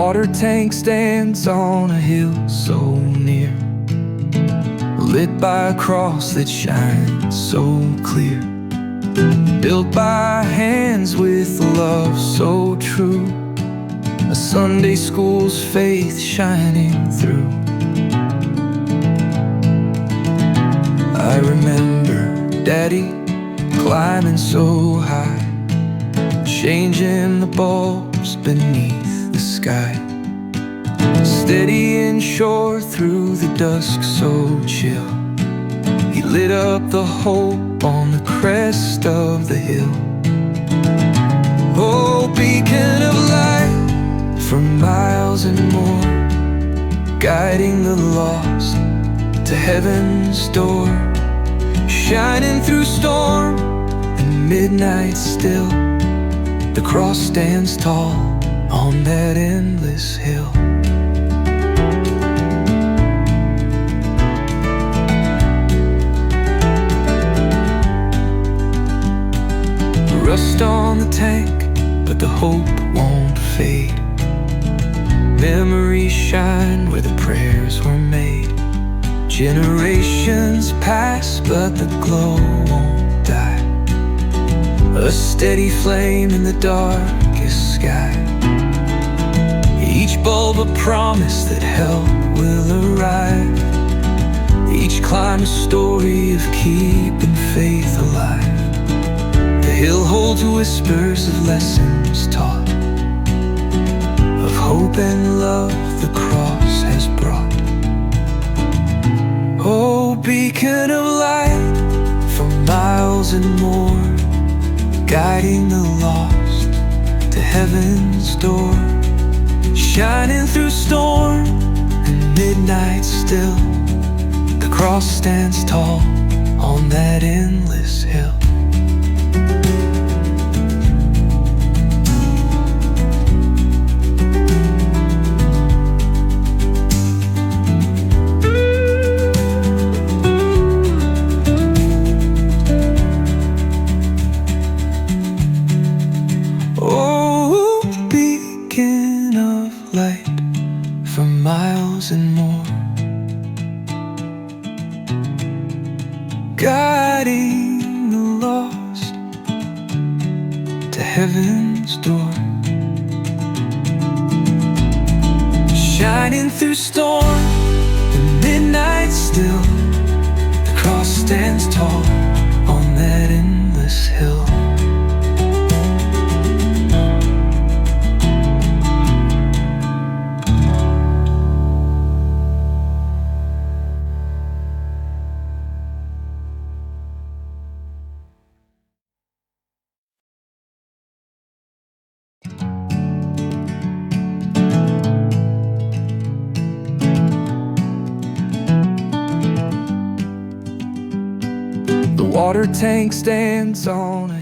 water tank stands on a hill so near, lit by a cross that shines so clear, built by hands with love so true, a Sunday school's faith shining through. I remember Daddy climbing so high, changing the bulbs beneath the sky, steady and sure through the dusk so chill. He lit up the hope on the crest of the hill. Oh, beacon of light for miles and more, guiding the lost to heaven's door, shining through storm and midnight still. The cross stands tall on that endless hill. Rust on the tank, but the hope won't fade. Memories shine where the prayers were made. Generations pass, but the glow won't die. A steady flame in the darkest sky. Each bulb a promise that help will arrive. Each climb a story of keeping faith alive. The hill holds whispers of lessons taught, of hope and love the cross has brought. Oh, beacon of light for miles and more, guiding the lost to heaven's door, shining through storm and midnight still. The cross stands tall on that endless hill. Light for miles and more, guiding the lost to heaven's door, shining through storm and midnight still. The cross stands tall on that endless hill. The water tank stands on a